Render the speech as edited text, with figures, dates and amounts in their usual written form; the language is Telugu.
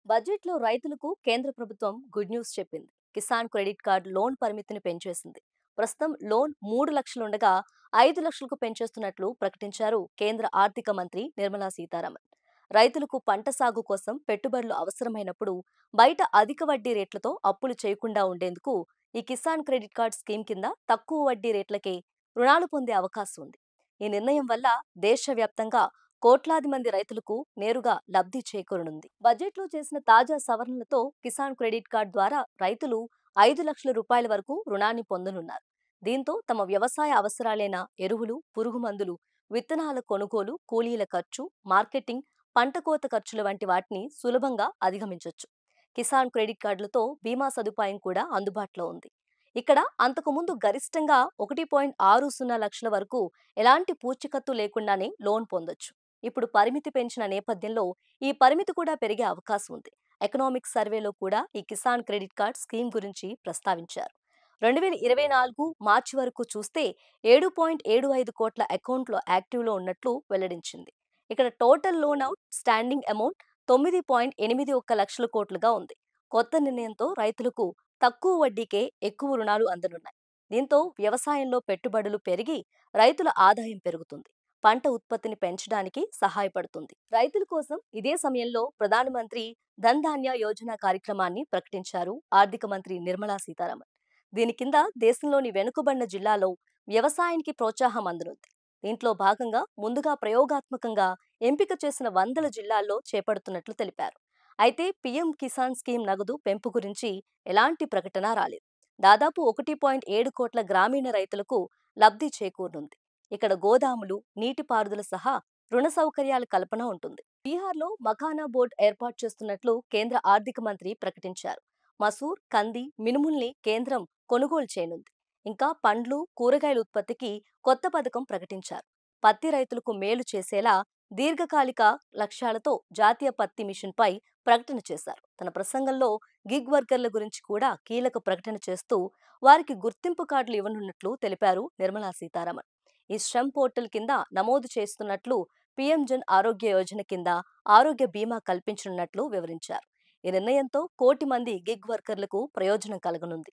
బడ్జెట్లో రైతులకు కేంద్ర ప్రభుత్వం గుడ్ న్యూస్ చెప్పింది. కిసాన్ క్రెడిట్ కార్డ్ లోన్ పరిమితిని పెంచేసింది. ప్రస్తుతం లోన్ 3 లక్షలు ఉండగా 5 లక్షలకు పెంచేస్తున్నట్లు ప్రకటించారు కేంద్ర ఆర్థిక మంత్రి నిర్మలా సీతారామన్. రైతులకు పంట సాగు కోసం పెట్టుబడులు అవసరమైనప్పుడు బయట అధిక వడ్డీ రేట్లతో అప్పులు చేయకుండా ఉండేందుకు ఈ కిసాన్ క్రెడిట్ కార్డ్ స్కీమ్ కింద తక్కువ వడ్డీ రేట్లకే రుణాలు పొందే అవకాశం ఉంది. ఈ నిర్ణయం వల్ల దేశవ్యాప్తంగా కోట్లాది మంది రైతులకు నేరుగా లబ్ధి చేకూరనుంది. బడ్జెట్లో చేసిన తాజా సవరణలతో కిసాన్ క్రెడిట్ కార్డ్ ద్వారా రైతులు 5 లక్షల రూపాయల వరకు రుణాన్ని పొందనున్నారు. దీంతో తమ వ్యవసాయ అవసరాలైన ఎరువులు, పురుగు మందులు, విత్తనాల కొనుగోలు, కూలీల ఖర్చు, మార్కెటింగ్, పంట కోత ఖర్చుల వంటి వాటిని సులభంగా అధిగమించొచ్చు. కిసాన్ క్రెడిట్ కార్డులతో బీమా సదుపాయం కూడా అందుబాటులో ఉంది. ఇక్కడ అంతకుముందు గరిష్టంగా 1.60 లక్షల వరకు ఎలాంటి పూచీకత్తు లేకుండానే లోన్ పొందొచ్చు. ఇప్పుడు పరిమితి పెంచిన నేపథ్యంలో ఈ పరిమితి కూడా పెరిగే అవకాశం ఉంది. ఎకనామిక్ సర్వేలో కూడా ఈ కిసాన్ క్రెడిట్ కార్డ్ స్కీమ్ గురించి ప్రస్తావించారు. 2024 మార్చి వరకు చూస్తే 7.75 కోట్ల అకౌంట్లో యాక్టివ్లో ఉన్నట్లు వెల్లడించింది. ఇక్కడ total loan out standing amount 9.81 లక్షల కోట్లుగా ఉంది. కొత్త నిర్ణయంతో రైతులకు తక్కువ వడ్డీకే ఎక్కువ రుణాలు అందనున్నాయి. దీంతో వ్యవసాయంలో పెట్టుబడులు పెరిగి రైతుల ఆదాయం పెరుగుతుంది. పంట ఉత్పత్తిని పెంచడానికి సహాయపడుతుంది. రైతుల కోసం ఇదే సమయంలో ప్రధానమంత్రి ధన్ ధాన్య యోజన కార్యక్రమాన్ని ప్రకటించారు ఆర్థిక మంత్రి నిర్మలా సీతారామన్. దీని కింద దేశంలోని వెనుకబడిన జిల్లాలో వ్యవసాయానికి ప్రోత్సాహం అందనుంది. దీంట్లో భాగంగా ముందుగా ప్రయోగాత్మకంగా ఎంపిక చేసిన వందల జిల్లాల్లో చేపడుతున్నట్లు తెలిపారు. అయితే పీఎం కిసాన్ స్కీమ్ నగదు పెంపు గురించి ఎలాంటి ప్రకటన రాలేదు. దాదాపు 1.7 కోట్ల గ్రామీణ రైతులకు లబ్ధి చేకూరనుంది. ఇక్కడ గోదాములు, నీటిపారుదల సహా రుణ సౌకర్యాల కల్పన ఉంటుంది. బీహార్లో మఖానా బోర్డు ఏర్పాటు చేస్తున్నట్లు కేంద్ర ఆర్థిక మంత్రి ప్రకటించారు. మసూర్, కంది, మినుముల్ని కేంద్రం కొనుగోలు చేయనుంది. ఇంకా పండ్లు, కూరగాయల ఉత్పత్తికి కొత్త పథకం ప్రకటించారు. పత్తి రైతులకు మేలు చేసేలా దీర్ఘకాలిక లక్ష్యాలతో జాతీయ పత్తి మిషన్ పై ప్రకటన చేశారు. తన ప్రసంగంలో గిగ్ వర్కర్ల గురించి కూడా కీలక ప్రకటన చేస్తూ వారికి గుర్తింపు కార్డులు ఇవ్వనున్నట్లు తెలిపారు నిర్మలా సీతారామన్. ఈ శ్రమ్ పోర్టల్ కింద నమోదు చేస్తున్నట్లు పీఎం జన్ ఆరోగ్య యోజన కింద ఆరోగ్య బీమా కల్పించనున్నట్లు వివరించారు. ఈ నిర్ణయంతో 1 కోటి మంది గిగ్ వర్కర్లకు ప్రయోజనం కలగనుంది.